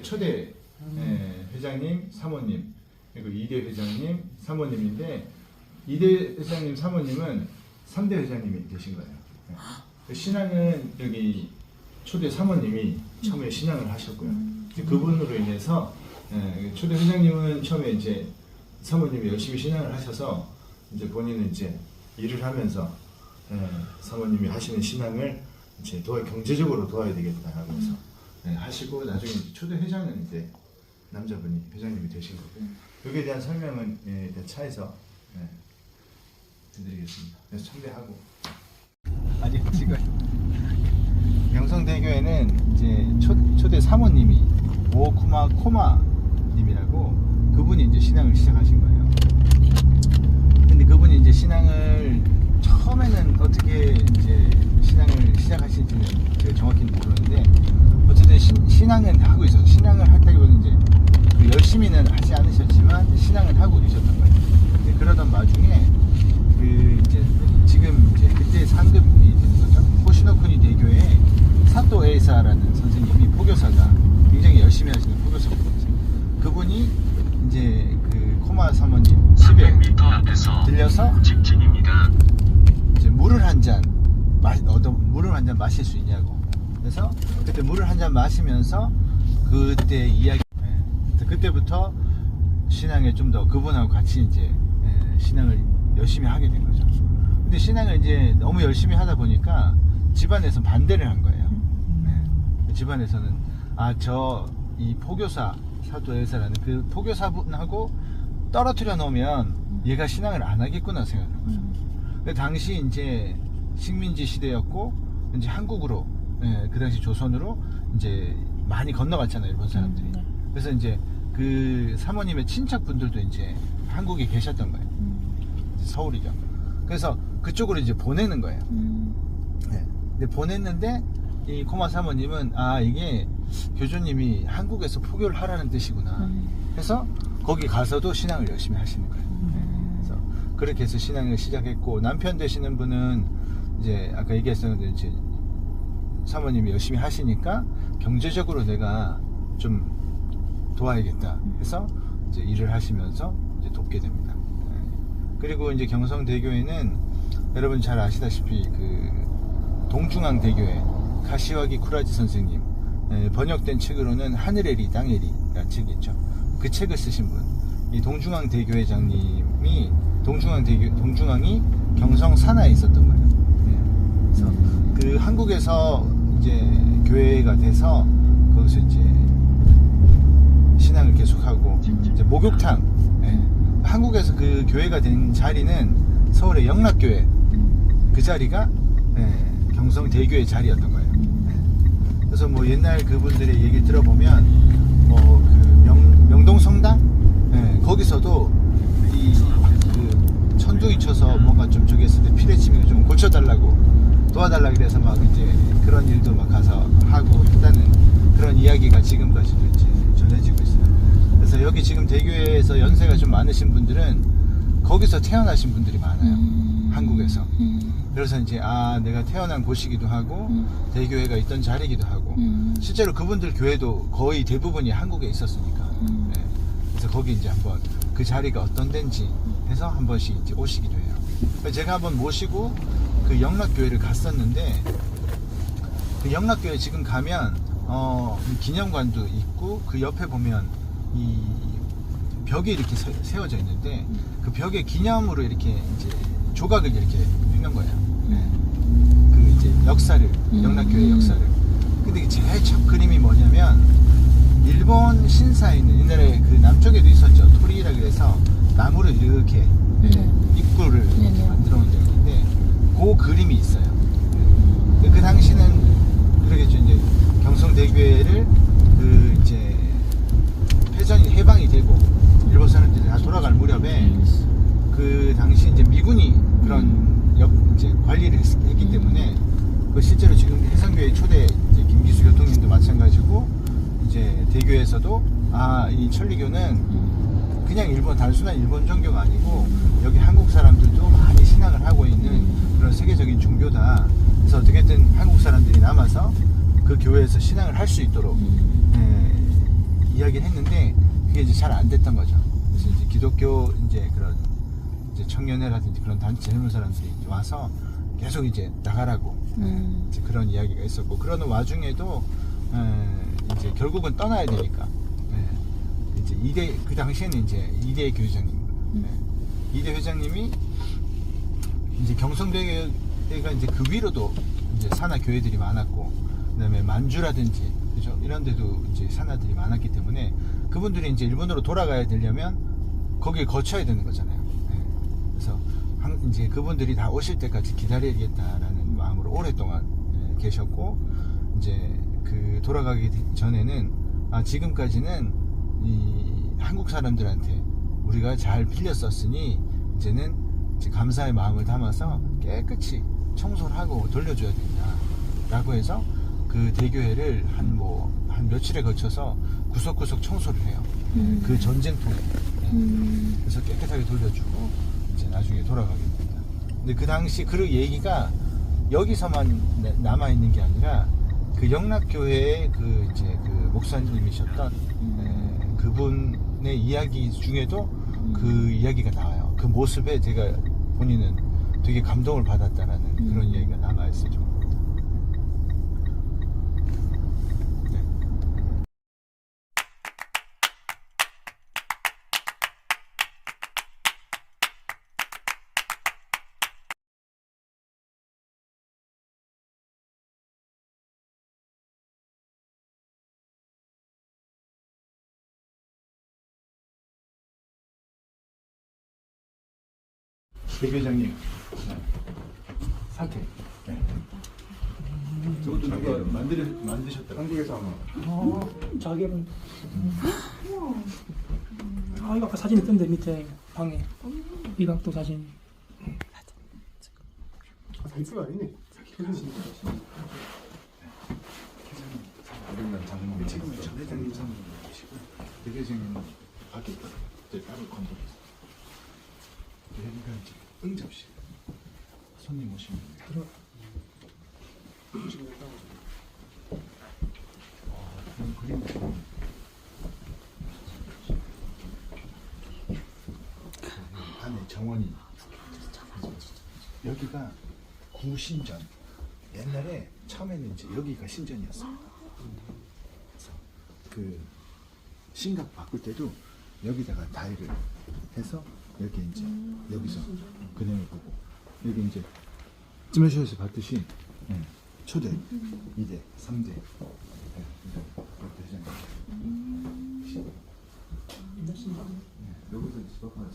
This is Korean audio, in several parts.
초대 회장님, 사모님, 그리고 2대 회장님, 사모님인데 2대 회장님, 사모님은 3대 회장님이 되신 거예요. 그 신앙은 여기 초대 사모님이 처음에 신앙을 하셨고요. 이제 그분으로 인해서 초대 회장님은 처음에 이제 사모님이 열심히 신앙을 하셔서 이제 본인은 이제 일을 하면서 사모님이 하시는 신앙을 이제 경제적으로 도와야 되겠다 하면서 하시고 나중에 이제 초대 회장은 이제 남자분이 회장님이 되신 거고요. 여기에 대한 설명은 차에서 드리겠습니다. 그래서 참배하고 아직 지금 명성대교에는 이제 초대 사모님이 코마님이라고 그분이 이제 신앙을 시작하신 거예요. 근데 그분이 이제 신앙을 처음에는 어떻게 이제 신앙을 시작하신지는 제가 정확히는 모르는데 어쨌든 신앙은 하고 있어요. 신앙을 했다기보다는 이제 열심히는 하지 않으셨지만 신앙을 하고 계셨던 거예요. 그러던 와중에 이제 지금 이제 그때 상급이 되는 거죠. 호시노쿠니 대교에 사토 에이사라는 선생님이 포교사가 굉장히 열심히 하시는 포교사분이세요. 그분이 이제 그 코마 사모님 집에 들려서 직진입니다. 이제 물을 한 잔 마실 수 있냐고. 그래서 그때 물을 한 잔 마시면서 그때 이야기. 그때부터 신앙에 좀 더 그분하고 같이 이제 신앙을 열심히 하게 된 거죠. 근데 신앙을 이제 너무 열심히 하다 보니까 집안에서 반대를 한 거예요. 집안에서는 이 포교사 사도엘사라는 그 포교사분하고 떨어뜨려 놓으면 얘가 신앙을 안 하겠구나 생각한 거죠. 근데 당시 이제 식민지 시대였고 이제 한국으로 그 당시 조선으로 이제 많이 건너갔잖아요, 일본 사람들이. 그래서 이제 그 사모님의 친척분들도 이제 한국에 계셨던 거예요. 서울이죠. 그래서 그쪽으로 이제 보내는 거예요. 근데 보냈는데 이 코마 사모님은 이게 교주님이 한국에서 포교를 하라는 뜻이구나. 해서 거기 가서도 신앙을 열심히 하시는 거예요. 그래서 그렇게 해서 신앙을 시작했고 남편 되시는 분은 이제 아까 얘기했었는데 이제 사모님이 열심히 하시니까 경제적으로 내가 좀 도와야겠다 해서 이제 일을 하시면서 이제 돕게 됩니다. 그리고 이제 경성대교에는 여러분 잘 아시다시피 그 동중앙대교에 가시와기 쿠라지 선생님 번역된 책으로는 하늘에리 땅에리라는 책이 있죠. 그 책을 쓰신 분, 이 동중앙대교회장님이 동중앙이 경성 산하에 있었던 거예요. 그래서 그 한국에서 이제 교회가 돼서 거기서 이제 신앙을 계속하고 이제 목욕탕 한국에서 그 교회가 된 자리는 서울의 영락교회 그 자리가 경성대교의 자리였던 거예요. 그래서 뭐 옛날 그분들의 얘기를 들어보면 뭐 그 명동성당 거기서도 그 천둥이 쳐서 뭔가 좀 저기 했을 때 피레침이 좀 고쳐달라고 도와달라 그래서 막 이제 그런 일도 막 가서 하고 했다는 그런 이야기가 지금까지도 이제 전해지고 있어요. 그래서 여기 지금 대교에서 연세가 좀 많으신 분들은 거기서 태어나신 분들이 많아요. 한국에서. 그래서 이제 내가 태어난 곳이기도 하고 대교회가 있던 자리이기도 하고 실제로 그분들 교회도 거의 대부분이 한국에 있었으니까 그래서 거기 이제 한번 그 자리가 어떤 데인지 해서 한 번씩 이제 오시기도 해요. 제가 한번 모시고 그 영락교회를 갔었는데 그 영락교회 지금 가면 기념관도 있고 그 옆에 보면 이 벽이 이렇게 세워져 있는데 그 벽에 기념으로 이렇게 이제 조각을 이렇게 해놓은 거예요. 그 이제 역사를 영락교회 역사를. 근데 제일 첫 그림이 뭐냐면 일본 신사에 있는 옛날에 그 남쪽에도 있었죠. 토리라 그래서 나무를 이렇게 입구를 이렇게 만들어 놓은 데 있는데 그 그림이 있어요. 그 당시는 그러겠죠. 이제 경성대교회를 그 이제 해방이 되고 일본 사람들이 다 돌아갈 무렵에 그 당시 이제 미군이 그런 이제 관리를 했기 때문에 그 실제로 지금 해성교회 초대 이제 김기수 교통님도 마찬가지고 이제 대교에서도 이 천리교는 그냥 단순한 일본 종교가 아니고 여기 한국 사람들도 많이 신앙을 하고 있는 그런 세계적인 종교다. 그래서 어떻게든 한국 사람들이 남아서 그 교회에서 신앙을 할 수 있도록 이야기를 했는데 그게 이제 잘 안 됐던 거죠. 그래서 이제 기독교 이제 그런 이제 청년회라든지 그런 단체 젊은 사람들이 이제 와서 계속 이제 나가라고 이제 그런 이야기가 있었고, 그러는 와중에도 이제 결국은 떠나야 되니까 이제 이대 그 당시에는 이제 이대 교회장님, 이대 회장님이 이제 경성대가 이제 그 위로도 이제 산하 교회들이 많았고, 그다음에 만주라든지 그죠, 이런 데도 이제 산하들이 많았기 때문에 그분들이 이제 일본으로 돌아가야 되려면 거길 거쳐야 되는 거잖아요. 그래서 이제 그분들이 다 오실 때까지 기다려야겠다라는 마음으로 오랫동안 계셨고, 이제 그 돌아가기 전에는 지금까지는 이 한국 사람들한테 우리가 잘 빌렸었으니 이제는 이제 감사의 마음을 담아서 깨끗이 청소를 하고 돌려줘야 된다라고 해서 그 대교회를 한 며칠에 거쳐서 구석구석 청소를 해요. 그 전쟁통에. 그래서 깨끗하게 돌려주고 이제 나중에 돌아가게 됩니다. 근데 그 당시 그 얘기가 여기서만 남아 있는 게 아니라 그 영락교회의 그 이제 그 목사님이셨던 그분의 이야기 중에도 그 이야기가 나와요. 그 모습에 제가 본인은 되게 감동을 받았다라는 그런 이야기가 남아 있어요. 대교장님 사태. 저것도 누가 만드셨더라. 한국에서 아마. 자개는. 이거 아까 사진 있던데 밑에 방에 이각도 사진. 사기가 아니네. 지금은 전 회장님 사무실 계시고, 대교장님은 밖에 따로 건물에서. 여기가 이제 응접실. 손님 오시면 들어. 그림 안에 정원이. 여기가 구신전. 옛날에 처음에는 이제 여기가 신전이었습니다. 그래서 그 신각 바꿀 때도 여기다가 다이를 해서 여기 이제 여기서 그림을 보고, 여기 이제 찜해쇼에서 봤듯이 초대, 2대, 3대 이렇게 되잖아요. 여기서 집합하지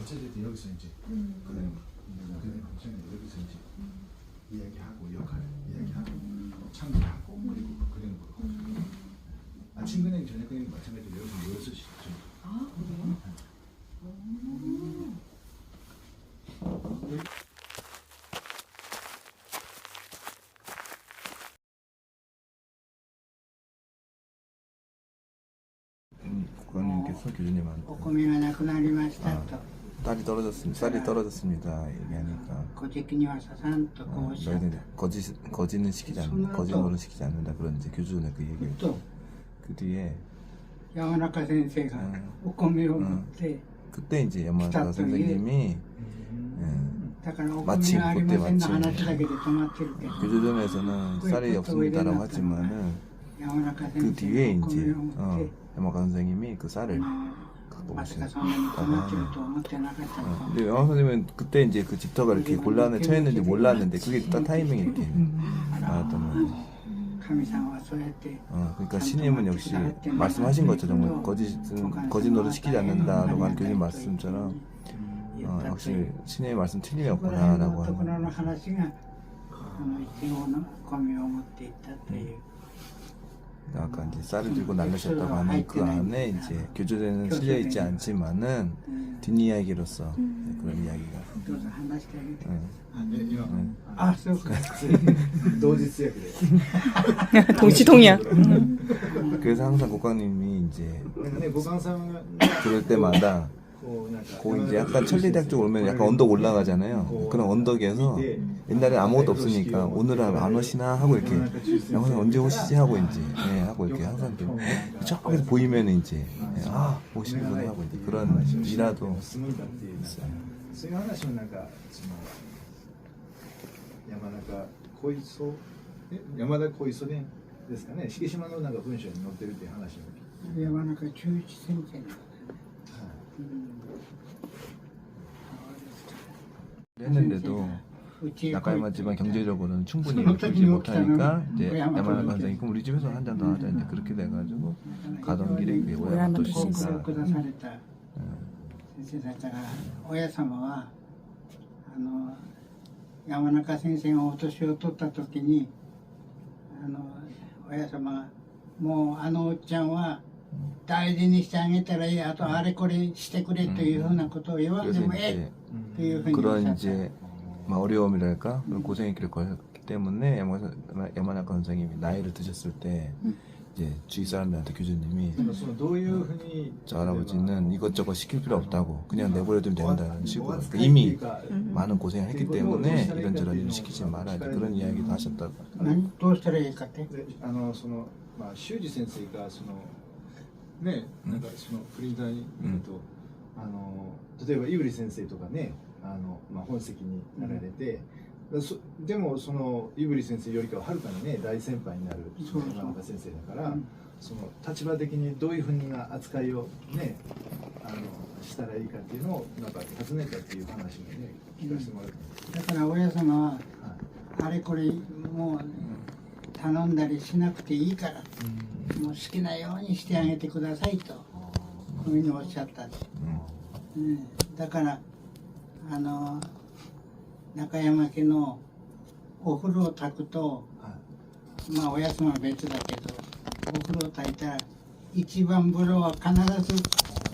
어쨌든 여기서 이제 그림 여기서 이제 이야기하고 역할 이야기하고 참여하고 그리고 그림을 보고, 아침 그림 저녁 그림 마찬가지로 여기서 모여서 시죠. 그래요? 국장님께서 교주님한테 お米がなくなりましたと、 쌀이 떨어졌습니다 얘기하니까 戸籍にはささんとこうおっしゃった 너희는 거지는 시키지 않는다, 거짓말은 시키지 않는다, 그런 이제 교주의 그 얘기를 と 그 뒤에 山中先生がお米を持って、 그때 이제 야마나카 선생님이 だからお 마침 米がありま 그때 せんの 마침 話だけで止まってるけど、 교주전에서는 쌀이 없습니다라고 하지만은 山中 그 先 뒤에 生がお 이제 米を持って、 야마나카 선생님이 그 쌀을 ま 갖고 さか 오신 そんなに止まってると思ってなかったと。 근데 야마나카 선생님은 그때 이제 그 집터가 이렇게 곤란에 처했는지 몰랐는데 그게 딱 타이밍이 이렇게 나왔던 거지. 神様はそうやって 그러니까 신임은 역시 말씀하신 것처럼 거짓 노릇 시키지 않는다라고 한 교수님 말씀처럼 역시 신임의 말씀 틀림이 そこら辺 없구나라고 のところ 하는 の話が一応の米を持っていったという。 아까 이제 쌀을 들고 날르셨다고 하는 그 안에 이제 교조대는 실려 있지 않지만은 뒷이야기로서 그런 이야기가 どうぞ話してあげて。 이거 あ、そうか。 노지스야 그래. 동시통이야. 그래서 항상 국왕님이 이제 근데 무광상은 그럴 때마다 그 이제 약간 천리대학 쪽 오면 약간 언덕 올라가잖아요. 그런 언덕에서 옛날에 아무것도 없으니까 오늘은 안 오시나 하고 이렇게 영상 언제 오시지 하고 이제 하고 이렇게 항상 저기서 보이면 이제 오시는구나 하고 이제 그런 미라도 있어요. そういう話もなんかその山中小磯山田小磯弁ですかね、敷島のなんか文章に載ってるっていう話も聞いて、山中中一先生の、했는데도 나카야마 집안 경제적으로는 충분히 키우지 못하니까 이제 야마나카 선생님 그럼 우리 집에서 한 잔 더 하자 이제 그렇게 돼가지고 가던 길에 그게 오야마 또 報告を 시니까 くだされた先生だから、親様は山中先生がお年を取った時に親様がもうおっちゃんは大事にしてあげたらいい、あとあれこれしてくれというふうなことを言わんで 그래서 もえ 이제 えというふうにおっしゃ 그런 った。 이제 어려움이랄까 그런 고생의 길을 걸었기 때문에 야마나카 선생님이 나이를 드셨을 때 이제 주위 사람들한테 교주님이 そのどういうふうに 저 할아버지는 이것저것 시킬 필요 없다고 그냥 내버려두면 된다는 식으로 그러니까 이미 많은 고생을 했기 때문에 이런저런 일을 시키지 말아야 돼 그런 이야기도 하셨다고 何どうしたらいいかって。でその修二先生がそのねなんかそのプリンターに見ると、例えば井栗先生とかね本籍になられて、でもその井栗先生よりかははるかにね大先輩になる山中先生だから、その立場的にどういうふうな扱いをねしたらいいかっていうのをなんか尋ねたっていう話もね聞かせてもらって、だから親様はあれこれもう頼んだりしなくていいから、もう好きなようにしてあげてくださいとこういうふうにおっしゃったんです、だから中山家のお風呂を炊くと、まあおやつは別だけどお風呂を炊いたら一番風呂は必ず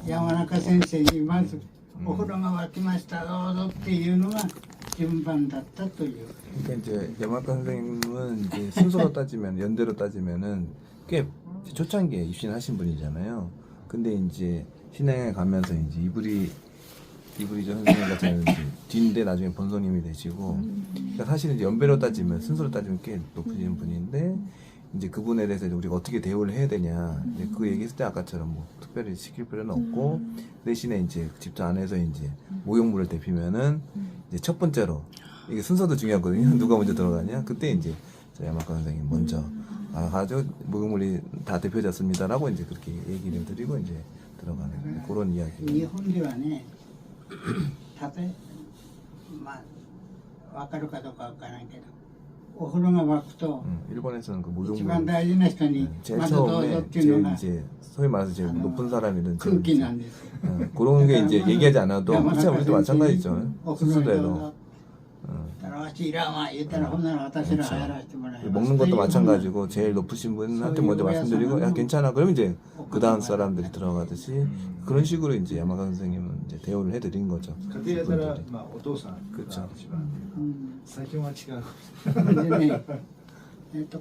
山中先生にまずお風呂が沸きましたどうぞっていうのが順番だったという。 그러니까 이제 야마나카 선생님은 이제 순서로 따지면 연대로 따지면은 꽤 초창기에 입신하신 분이잖아요. 근데 이제 신앙에 가면서 이제 이브리저 선생님 같은 뒤인데 나중에 본성님이 되시고 그러니까 사실은 이제 연배로 따지면 순서로 따지면 꽤 높으신 분인데 이제 그분에 대해서 이제 우리가 어떻게 대우를 해야 되냐 이제 그 얘기했을 때 아까처럼 뭐 특별히 시킬 필요는 없고 대신에 이제 집도 안에서 이제 목욕물을 데피면은 이제 첫 번째로 이게 순서도 중요하거든요. 누가 먼저 들어가냐 그때 이제 야마나카 선생님 먼저 나가가지고 목욕물이 다 데펴졌습니다라고 이제 그렇게 얘기를 드리고 이제 들어가는 그런 이야기. 日本ではね、まあ分かるかどうか分からんけど、お風呂が沸くと 일본에서는 그 一 목욕물 番大事な人に 제일 まずどうぞ 처음에 っていうの 제일 が 이제 소위 말해서 제일 높은 사람이든 空気なんですよ。 그런 게 이제 얘기하지 않아도 야마나카 진짜 우리도 마찬가지죠. お風呂にどう 순서대로 ぞ。だからわしいらんわ言ったらほんなら私ら入らせてもらいます。 먹는 것도 마찬가지고 제일 높으신 분한테 먼저 말씀드리고 야 괜찮아 그러면 이제 그 다음 사람들이 들어가듯이 그런 식으로 이제 야마나카 선생님은 이제 대우를 해드린 거죠. 家庭やったらお父さんが그쵸. 一番最近は違う。でね、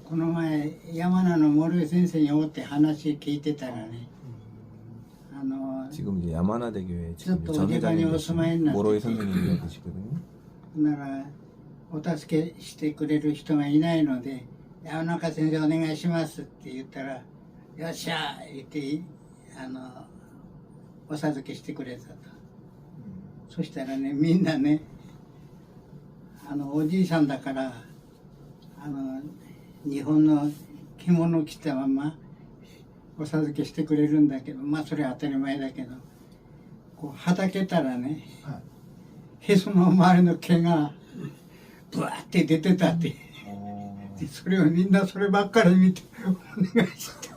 この前山名の森先生に会って話聞いてたらね、 지금 이제 야마나대교에 지금 또 전 회장님 어디가니 되신 오스마인 나한테 모로이 선생님이 계시거든요. ならお助けしてくれる人がいないので山中先生お願いしますって言ったらよっしゃ言ってお授けしてくれたと、そしたらねみんなねおじいさんだから日本の着物を着たままお授けしてくれるんだけど、まあそれは当たり前だけどこうはだけたらね、へその周りの毛がブワーって出てたって、でそれをみんなそればっかり見てお願いして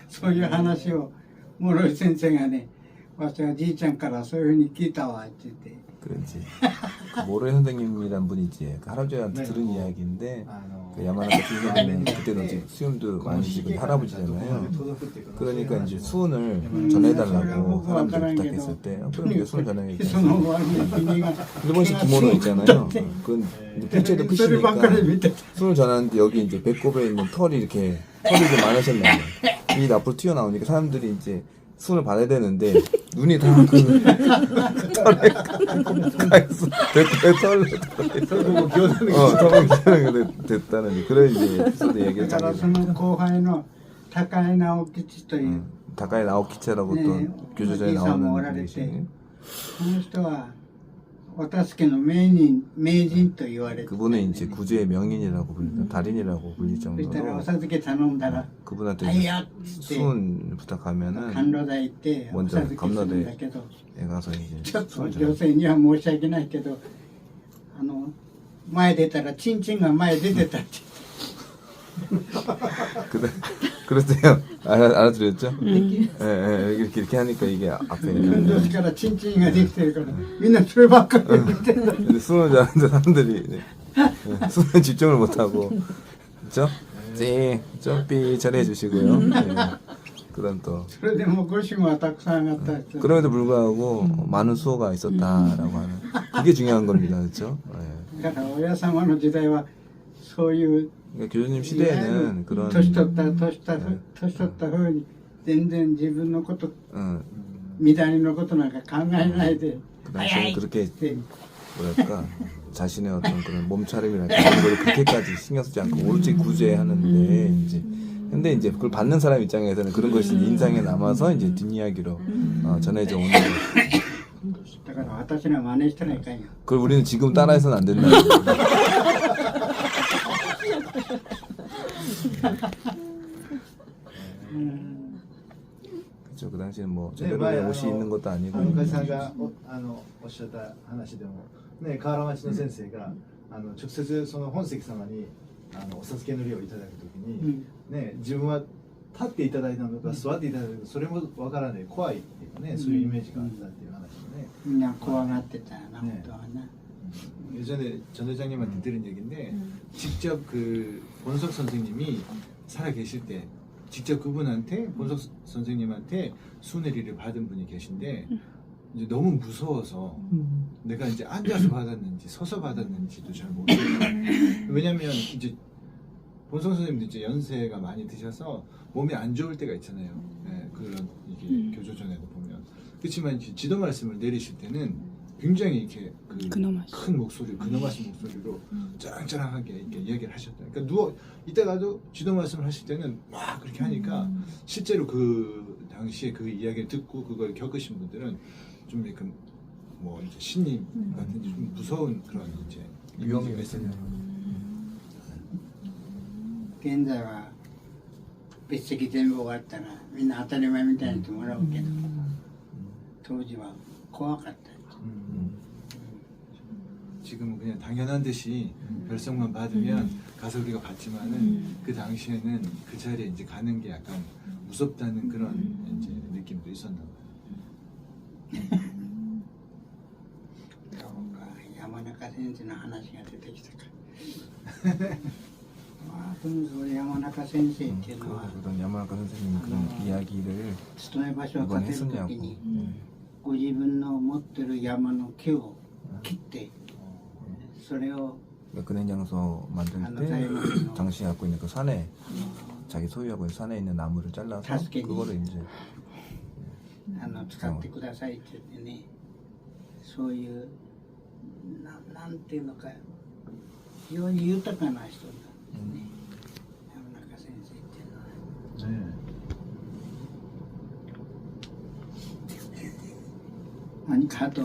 そういう話を諸井先生がね、私はじいちゃんからそういうふうに聞いたわって言って。 그렇지. 그 모로이 선생님이란 분이 이제 그 할아버지한테 들은 이야기인데 그 야마나카 선생님은 그때도 이제 수염도 많으시고 할아버지잖아요. 그러니까 이제 수은을 전해달라고 사람들이 부탁했을 때 그럼 이게 수은 전해야겠다. 일본식 기모노 있잖아요. 그건 이제 필체도 크시니까 수을 전하는데 여기 이제 배꼽에 있는 털이 좀 많으셨나요? 이 앞으로 튀어나오니까 사람들이 이제 수은을 받아야 되는데 눈이 다그 털에 가있어.それも餃子の 털에 기억이 됐다는 그런 이제 에피소드 얘기를 だからそ 자기가 の後輩の高井直吉という 다카이 나오키체라고 네, 또 교조전에 어디서 나오는 뭐라 분이 그랬대. 계시네. この人はお助けの名人と言われて、 그분은 이제 구제의 명인이라고 불리죠. 달인이라고 불릴 そしたら 정도로 お授け頼んだら 그분한테 「あいや」っつって 수은 부탁하면은 甘露台行ってお 먼저 授けするんだけど 에 가서 이제 ちょっと 수은 女性には申し訳ないけど前出たらチンチンが前出てたって 그랬어요. 알아들었죠? 예, 이렇게 하니까 이게 앞에 運動からチンチンができてるからみんなそればっかり言ってた 근데 수능 잘하는데 사람들이 수능 집중을 못하고 그쵸? 점피 처리해 주시고요. 그다음 또 それでもご主語はたくさん上がったって 그럼에도 불구하고 많은 수호가 있었다라고 하는 그게 중요한 겁니다. 그렇죠? だから親様の時代はそういう 그러니까 교수님 시대에는 그런 年取った風に全然自分のこと 어, 乱れのことなんか考えないで 그 당시에는 그렇게 って 뭐랄까 자신의 어떤 그런 몸차림이나 그런 걸 그렇게까지 신경 쓰지 않고 오로지 구제하는데 이제 근데 이제 그걸 받는 사람 입장에서는 그런 것이 인상에 남아서 이제 뒷이야기로 전해져 오는 거죠. だから私ら真似したらいかんよ 그걸 우리는 지금 따라해서는 안 된다. 그렇죠. 그 당시에는 뭐 제대로 된 옷이 있는 것도 아니고 向井さんがおっしゃった話でも、ね、河原町の先生が、直接その本関様にお授けの礼をいただくときに、ね、自分は立っていただいたのか座っていただいたのかそれもわからない怖いっていうね、そういうイメージがあったっていう話もね、みんな怖がってたよな、本当はな 예전에 전 회장님한테 들은 얘기인데 직접 그 본석 선생님이 살아 계실 때 직접 그분한테 본석 선생님한테 수내리를 받은 분이 계신데 이제 너무 무서워서 내가 이제 앉아서 받았는지 서서 받았는지도 잘 모르겠어요. 왜냐면 이제 본석 선생님도 이제 연세가 많이 드셔서 몸이 안 좋을 때가 있잖아요. 네, 그런 이게 교조전에도 보면 그렇지만 이제 지도 말씀을 내리실 때는 굉장히 이렇게 큰 목소리, 근엄하신 목소리로 짱짱하게 이렇게 이야기를 하셨다. 그러니까 누워 이따가도 지도 말씀을 하실 때는 막 그렇게 하니까 실제로 그 당시에 그 이야기를 듣고 그걸 겪으신 분들은 좀 약간 뭐 이제 신님 같은 좀 무서운 그런 이제 위험이 있어요. 現在は別席全部終わったらみんな当たり前みたいにしてもらうけど当時は怖かった 지금은 그냥 당연한 듯이 별성만 받으면 가서 우리가 받지만은 그 당시에는 그 자리에 이제 가는 게 약간 무섭다는 그런 이제 느낌도 있었나 봐요. 山中先生の話が出てきたからまあとにかく山中先生っていうのは 그런 야마나카 선생님 그런 이야기를 勤め場所を建 이번에 てる 했었냐고. 時にご自分の持ってる山の木を切ってそれを 그러니까 근행장소 만들 때 당시 갖고 있는 그 산에 자기 소유하고 있는 산에 있는 나무를 잘라서 그거를 이제 使ってくださいって言ってねそういうなんていうのか非常に豊かな人なんですね山中先生っていうのは。 何かあと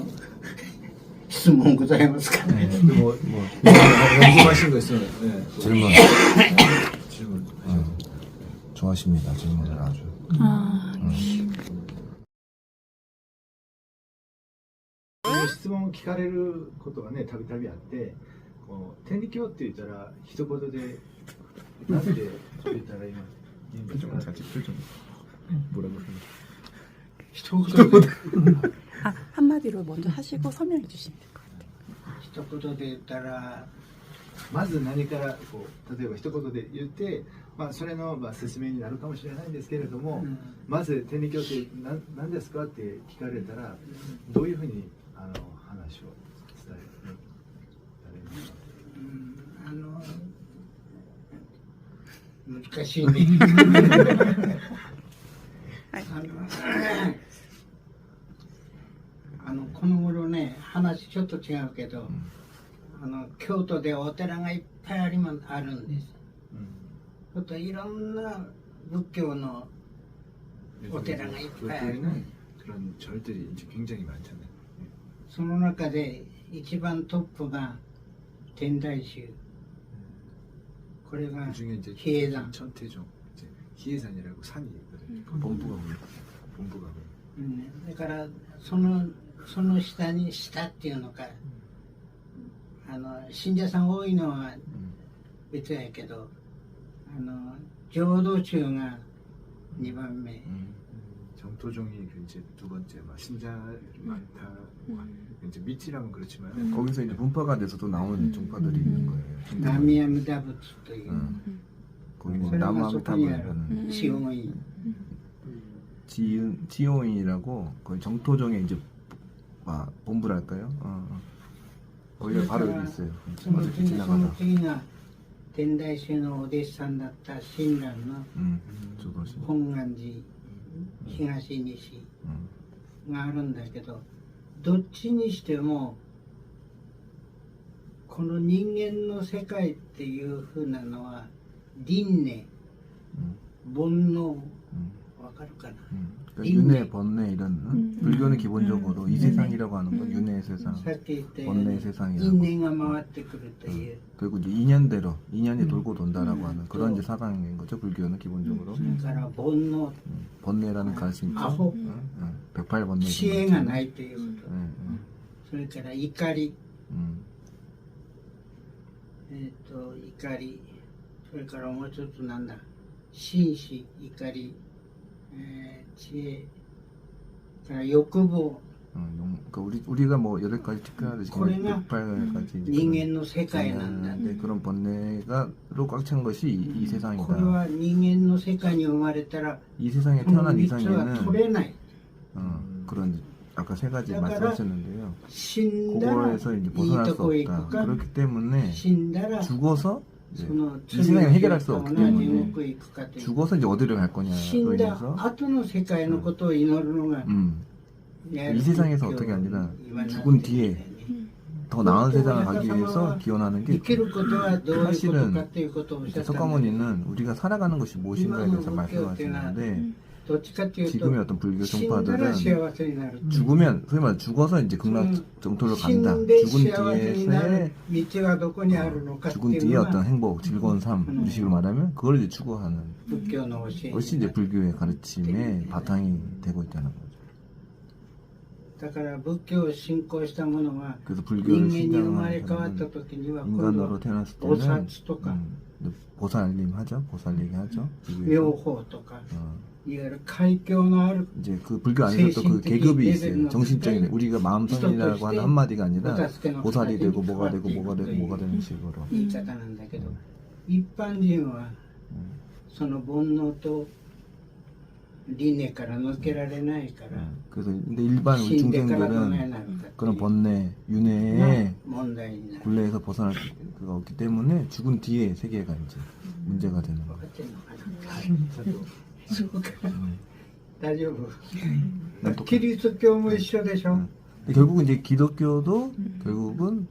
質問ございますかね。 뭐 궁금하신 거 있으면 네. 질문 질문. 좋아하십니다. 질문을 아주. 質問を聞かれることがねたびたびあってこう天理教って言ったら一言でなんて言ったらいいんですか 뭐라고 一言で 아, 한마디로 먼저 하시고 설명해 주시면 될 것 같아요. 一言で言ったらまず何からこう例えば一言で言って、まあ、それの説明になるかもしれないんですけれども、まず天理教って何ですかって聞かれたらどういうふうに話を伝える難しいねちょっと違うけど、京都でお寺がいっぱいあるんです。ちょっといろんな仏教のお寺がいっぱいある。 교회에는 그런 절들이 이제 굉장히 많잖아요. その中で一番トップが天台宗。これが 그 중에 이제 比叡山。 천태종, 이제 희해산이라고 산이 있거든요. 본부가 보면 본부가 보면 だからその下に下っていうのか、信者さん多いのは別やけど、浄土宗が2番目。 정토종이 그 이제 두 번째 막 신자들이 많다. 이제 밑이라면 그렇지만 거기서 이제 분파가 돼서도 나오는 종파들이 있는 거예요. 南無阿弥陀仏という、 거기는 それがそこにある 남아미타불이라는 知恩院。 지용인이라고 거의 정토종의 이제 본부랄까요? 거기가 바로 여기 있어요. その 이렇게 次その 지나가다. 次が天台宗のお弟子さんだった親鸞の 조도시. 本願寺東西 음. があるんだけど、どっちにしてもこの人間の世界っていうふうなのは輪廻、 煩悩、 わかるかな。 그러니까 윤회, 번뇌 이런 불교는 기본적으로 이 세상이라고 하는 건 윤회의 세상, さっき言ったよう 번뇌의 に 세상이라고. 因縁が回ってくるという、 그리고 이제 인연대로 인연이 돌고 돈다라고 하는 그런 이제 사상인 거죠. 불교는 기본적으로. それから煩悩、 번뇌라는 가르침 있죠. 아홉. 108번뇌. 知恵がないということ、 응. それから怒り、 응. 怒り、それからもう一つなんだ、心死、怒り、知恵から欲望、 그러니까 우리가 뭐 8가지 특별하듯이 これが 6,8가지 人間の世界なんだ。 그런 번뇌가로 꽉 찬 것이 이 これ 세상이다. は人間の世界に生まれたら 이 세상에 この 태어난 3つは取 이상에는 れない。 그런 아까 3가지 그러니까 말씀하셨는데요. 死んだらい 그거에서 이제 い 벗어날 と 수 こへ行 없다. くか、 그렇기 때문에 死んだら 죽어서 이제 その 이 세상을 해결할 수 罪を 없기 犯した同じ地 때문에 獄へ行くかという。 죽어서 이제 어디로 갈 死 거냐로 んだ 인해서 後の世界のことを祈るのが、 이 세상에서 어떻게 아니라 죽은 뒤에 더 나은 세상을 가기 위해서 기원하는 生 게 きることはどういうことか 사실은 ということをおっしゃ 이제 ったんだけど、 석가모니는 우리가 살아가는 것이 무엇인가에 대해서 말씀하시는데 どっちかというと 지금의 어떤 불교 死んだら 종파들은 幸せになる。 죽으면 소위 말해 죽어서 이제 극락 정토로 死 간다. んで 죽은 幸せになる 뒤에서의 道はどこにあるのかって 죽은 いう 뒤에 の 어떤 が 행복, 즐거운 삶, 우리식으로 말하면 그걸 이제 추구하는 仏教の教え。 것이 이제 불교의 가르침의 바탕이 되고 있다는 거죠. だから仏教を信仰した者は 그래서 人 불교를 間に生まれ 신앙하는 変わった 사람은 時には今度 인간으로 は 태어났을 菩 때는 薩とか 보살님 하죠. 보살 얘기하죠. 妙法とか 어, いわゆる海峡のある 이제 그 불교 안에서 또 그 계급이 있어요. 정신적인 우리가 마음선이라고 하는 한마디가 아니라 보살이 되고 뭐가 되고 뭐가 되고 뭐가 되는 식으로. 言い方なんだけど、一般人はその煩悩と輪廻から抜けられないから、 그래서 근데 일반 우리 死んでからどないな 중생들은 るかって 그런 いう 번뇌, の 윤회의 が問題になる。 굴레에서 벗어날 수가 없기 때문에 죽은 뒤에 세계가 이제 문제가 되는 分か 거예요. ってんのかな。そうか。大丈夫。キリスト教も一緒でしょ。 근데 결국은 이제 기독교도 결국은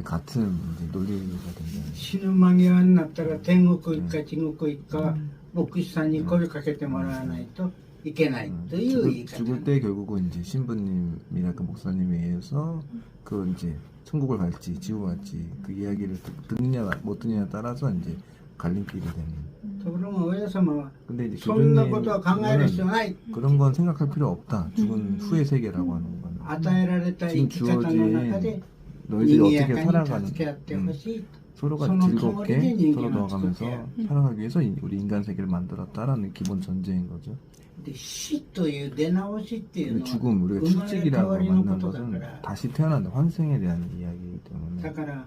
같은 이제 논리가 된다. 死ぬ間際になったら天国行くか地獄行くかは牧師さんに声かけてもらわないといけないという言い方。 죽을 때 결국은 이제 신부님이나 그 목사님에 의해서 그 이제 천국을 갈지 지옥을 갈지 그 이야기를 듣느냐 못 듣느냐에 따라서 이제 갈림길이 되는. ところが親様は 근데 이제 そんなことは考える必要 교주님은 ない。 그런 건 생각할 필요 없다. 죽은 후의 세계라고 하는 건 与えられた生 지금 き方の中で 주어진 너희들이 賑や 어떻게 かに 살아가는 助け合ってほしい。 서로가 서로 즐겁게 통일된 서로 인간을 넣어가면서 지켜야. 살아가기 위해서 우리 인간 세계를 만들었다라는 기본 전제인 거죠. で死という出直しっていうの 근데 は 죽음 우리가 生まれ変 출직이라고 わりのこ 만난 とだか 것은 ら、 다시 태어난다 환생에 대한 이야기이기 때문에 だから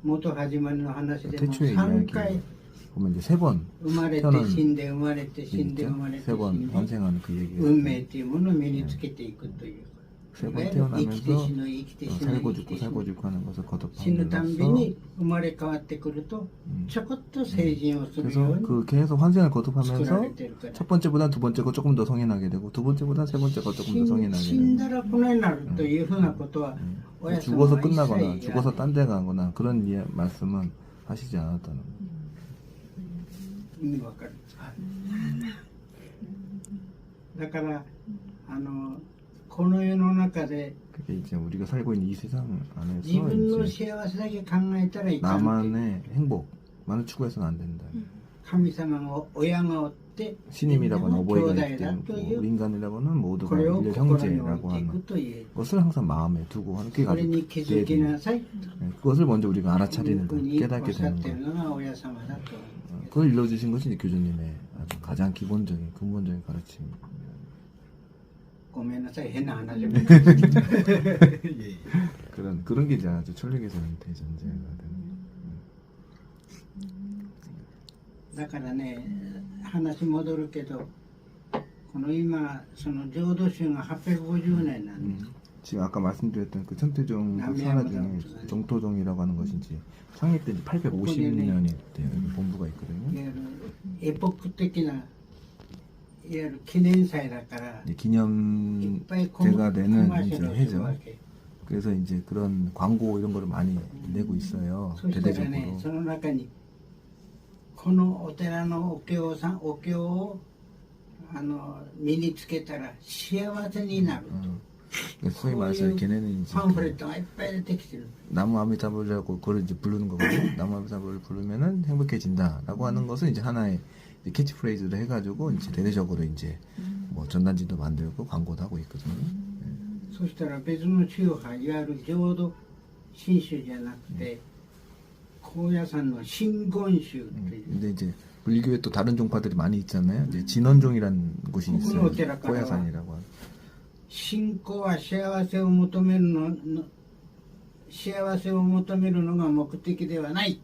元始まりの話でも 태초의 3 이야기 回 보면 이제 3번 生まれて 태어난 死んで生まれて死んで 얘기죠. 生まれて死ん 3번 で 환생하는 그 얘기예요. 運命っていうものを身につけていくという세 い 번 わゆる生きて 태어나면서 死ぬ生きて死ぬ 살고 生き 죽고 て死 살고 ぬ 죽고 하는 것을 死ぬたんび 거듭함으로써 に生まれ変わってくるとちょこっと成人をするよ 그래서 うに 그 계속 환생을 作ら 거듭하면서 れてるから 첫 번째보다 두 번째가 조금 더 성인하게 되고 두 번째보다 세 번째가 조금 더 성인하게 死ん 되고 だらこのようになるというふうなことは親様 죽어서 は一 끝나거나 切 죽어서 딴 데 가거나 그런 말씀은 하시지 않았다는 거예요. 意味わかるだからこの世の中で 그게 이제 우리가 살고 있는 이 세상 自分の 안에서 이제 幸せだけ考えたらいかん 나만의 행복만을 추구해서는 안 된다. 神様が親がおって 신임이라거나 みんなが兄 어버이가 弟 있기 だ 때문에 という 인간이라고는 こ 모두가 れを 인류 心に置 형제라고 いていく 하는 という 것을 항상 마음에 두고 하는 게 それに気づきなさい 그것을 먼저 우리가 という 알아차리는 ふう 것, におっ 깨닫게 しゃっ 되는 てる 것. のが親様だと 그걸 일러주신 것이 이제 교주님의 아주 가장 기본적인 근본적인 가르침입니다. ごめんなさい変な話を 그런 게 이제 아주 천력에서는 대전제가 되는. だからね話戻るけどこの今その浄土宗が850年なんで 지금 아까 말씀드렸던 그 천태종 그 남해하고 산하 중에 남쪽에. 정토종이라고 하는 것이 이제 창립된 지 850년이 돼요. 여기 본부가 い 있거든요. わゆるエポック的ないわゆる記念祭だから 이제 いっ 기념 ぱいコマ 제가 コ 되는 マーシ 이제 ャルをする 해죠. わけ 그래서 이제 그런 광고 이런 거를 많이 내고 있어요. そしたらね 대대적으로. その中にこのお寺のお経を身につけたら幸せになる 그래서 소위 말해서 걔네는 이제 パンフレットがいっぱい出てきてる 나무 아미타불이라고 그걸 이제 부르는 거거든요. 나무 아미타불을 부르면은 행복해진다라고 하는 것을 이제 하나의 이제 캐치프레이즈로 해가지고 이제 대대적으로 이제 뭐 전단지도 만들고 광고도 하고 있거든요. そしたら別の宗派いわゆる浄土真宗じゃなくて高野山の真言宗っていう 근데 이제 불교에 또 다른 종파들이 많이 있잖아요. 이제 진원종이라는 곳이 있어요. 고야산이라고 하는. 信仰は幸せを求めるのが目的ではない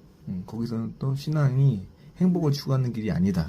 거기서는 또 신앙이 행복을 추구하는 길이 아니다.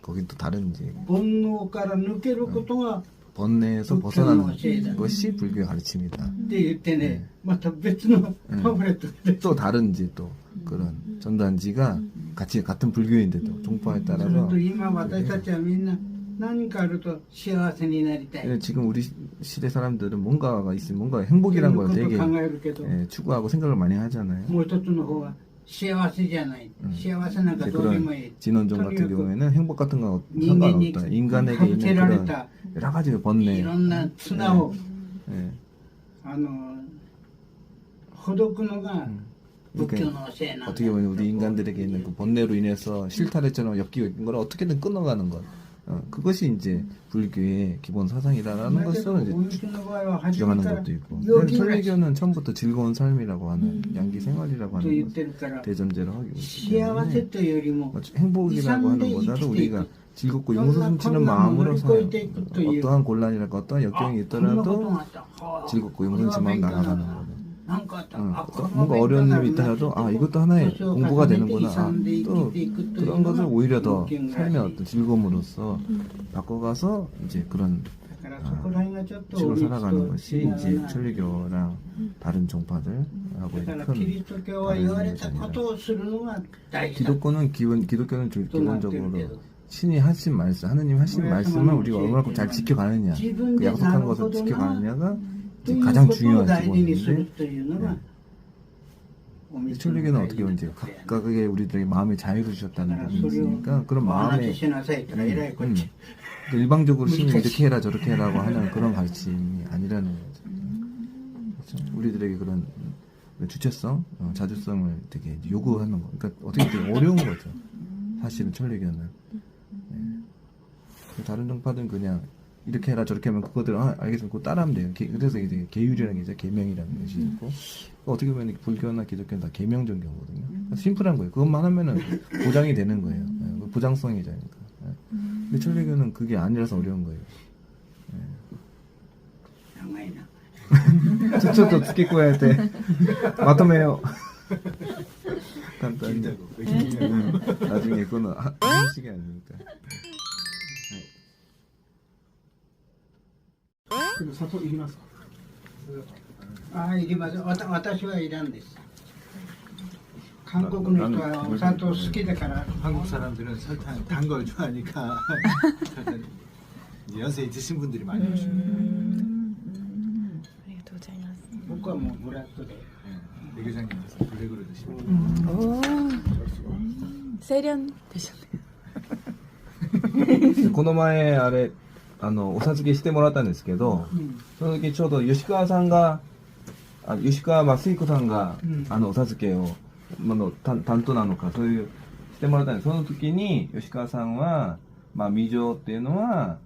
거긴 또 다른 이제 煩悩から抜けることが 번뇌에서 벗어나는 것이 불교의 가르침이다. って言ってねまた別のパンフレットが出て 또 다른 이제 또 그런 전단지가 같은 불교인데도 종파에 それ 따라서 と今私たちはみんな何かあると幸せになりたい 근데 지금 우리 시대 사람들은 뭔가가 있으면 뭔가 행복이란 そう 걸 いうことを 되게 考えるけど 추구하고 생각을 많이 하잖아요. もう一つの方は幸せじゃない幸せなんか 이제 どうでもい 그런 い 진원종 같은 경우에는 행복 같은 건 인간이 상관없다. 인간에게 있는 かぶせられ 그런 た 여러 가지 い 번뇌, ろんな綱を 예, ほどくのが仏教 그러니까 の教えなんだ 어떻게 보면 우리 인간들에게 있는 그 번뇌로 인해서 실타래처럼 엮이고 있는 걸 어떻게든 끊어가는 것. 그것이 이제 불교의 기본 사상이라는 것을 이제 こういう人の場合は初め 주장하는 から 것도 있고. 陽気な 천리교는 처음부터 즐거운 삶이라고 하는 양기 생활이라고 と言 하는 って 것을 るから 대전제로 하기 幸せ 때문에 というよりも 행복이라고 하는 것보다도 우리가 즐겁고 용서숨치는 마음으로 살아요. 어떠한 곤란이랄까 어떠한 역경이 こんなこと 있더라도 があったはあ 즐겁고 용서숨치 마음 나아가는 거죠. なんかあったあ 뭔가 어려운 일이 있다 해도 아 이것도 하나의 공부가 되는구나. 또 그런 것을 오히려 더 삶의 어떤 즐거움으로써 바꿔가서 이제 그런 だからそこら辺がちょっと 식으로 살아가는 お道と 것이 違う 이제 な 천리교랑 다른 종파들 하고 だ 있는 からキリ 큰 スト教は言われたことをするのが大事だ 기독교는 기본적으로 신이 하신 말씀, 하느님 하신 말씀을 우리가 얼마큼 잘 지켜가느냐, 그 약속한 것을 지켜가느냐가 と 이제 いう 가장 ことを 중요한 大事にする 기본인데 というのがお道の 천리교는 大 어떻게 事 보면 な 이제 ことや 각각의 우리들에게 마음의 자유를 주셨다는 부분이 있으니까 그런 お話 마음의 ししなさいとか偉いこっち 그 일방적으로 신이 이렇게 해라 저렇게 해라고 하는 그런 가르침이 아니라는 거죠. 그렇죠? 우리들에게 그런 주체성, 자주성을 되게 요구하는 거. 그러니까 어떻게 되게 어려운 거죠. 사실은 천리교는. 예. 다른 종파들은 그냥 이렇게 해라 저렇게 하면 그거들 알겠으면 그거 따라하면 돼요. 그래서 이제 계율이라는 게 있죠. 계명이라는 것이 있고 어떻게 보면 불교나 기독교는 다 계명적 경우거든요. 심플한 거예요. 그것만 하면은 보장이 되는 거예요. 예. 보장성이잖아요. 예. 근데 천리교는 그게 아니라서 어려운 거예요. 長いな ちょっと付け加えてまとめよう簡単に 나중에 그거는 한식이 아니니까 けど砂糖いりますかああ、いります。私はいらんです。韓国の人はお砂糖好きだから。 한국 사람들은 설탕 단 걸 좋아하니까 설탕 이제 연세에 드신 분들이 많이 오십니다. ありがとうございます。僕はもうブラックで。 네, 대교장님께서 블랙으로 드십니다. 오, 세련되셨네요. この前あれお授けしてもらったんですけど、その時ちょうど吉川さんが吉川正彦さんが、お授けを担当なのかそういうしてもらったんです。その時に吉川さんは未情っていうのは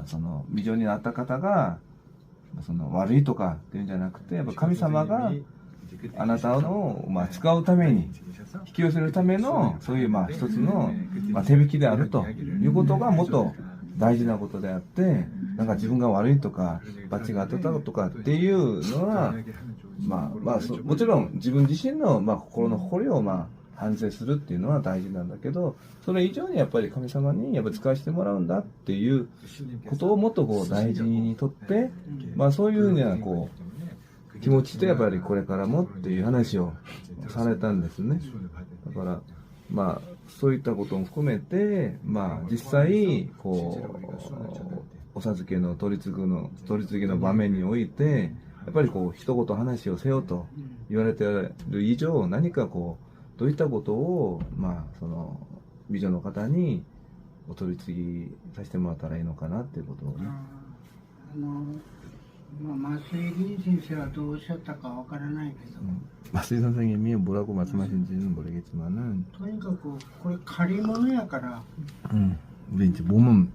その未情になった方がその悪いとかっていうんじゃなくて、やっぱ神様があなたを使うために引き寄せるためのそういう一つの手引きであるということがもっと大事なことであって、なんか自分が悪いとか罰が当たったとかっていうのはもちろん自分自身の心の誇りを反省するっていうのは大事なんだけど、それ以上にやっぱり神様にやっぱ使わせてもらうんだっていうことをもっと大事にとって、そういうふうな気持ちでやっぱりこれからもっていう話をされたんですね。だからそういったことも含めて実際お授けの取り次ぎの場面においてやっぱり一言話をせよと言われている以上、何かどういったことをその美女の方にお取り次ぎさせてもらったらいいのかなっていうことをね。麻酔林先生はどうおっしゃったかわからないけど、麻酔선생님이 뭐라고 말씀하신지는 모르겠지만은, とにかくこれ借り物やから 우리 이제 몸은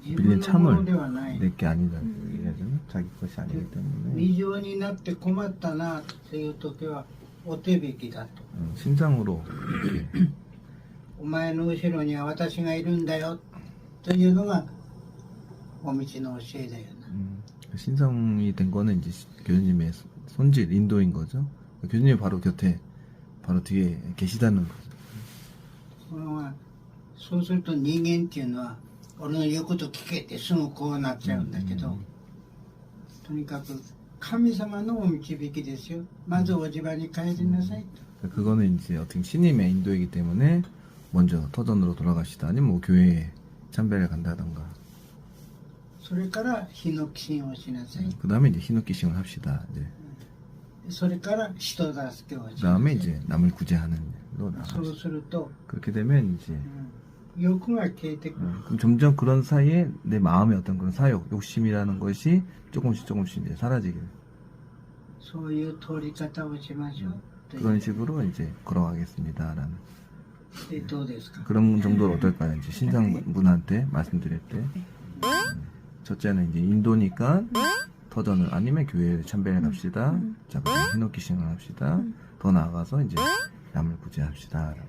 自 빌린 分のもの 참을 ではない。 내 게 아니다 얘기하잖아. 자기 것이 아니기 때문에 未情になって困ったなっていう時はお手引きだと。 신상으로 이렇게 お前の後ろには私がいるんだよというのがお道の教えだよな。 신성이 된 거는 이제 교수님의 손질, 인도인 거죠. 교수님이 바로 곁에, 바로 뒤에 계시다는 거죠. そうすると人間っていうのは俺の言うこと聞けってすぐこうなっちゃうんだけど、とにかく神様のお導きですよ。まずお地場に帰りなさいと。 그거는 이제 어떻게 신임의 인도이기 때문에 먼저 터전으로 돌아가시다 아니면 뭐 교회에 참배를 간다던가. それからヒノキシンをしなさい。 그 다음에 이제 희노키싱을 합시다. 이제. それから人助けをし 그 なさ 다음에 い。 이제 남을 구제하는 로 そう 나가시. すると、 그렇게 되면 이제 欲が消えてくる。 그럼 점점 그런 사이에 내 마음의 어떤 그런 사욕, 욕심이라는 것이 조금씩 이제 사라지게. そういう通り方をしましょうという。 그런 식으로 이제 걸어가겠습니다라는. でどうですか。 그런 정도로 어떨까요? 이제 신상분한테 말씀드릴 때. 첫째는 이제 인도니까 터전을 아니면 교회에 참배를 갑시다. 자, 그다음 히노키싱을 합시다. 더 나아가서 이제 남을 구제합시다. 라고.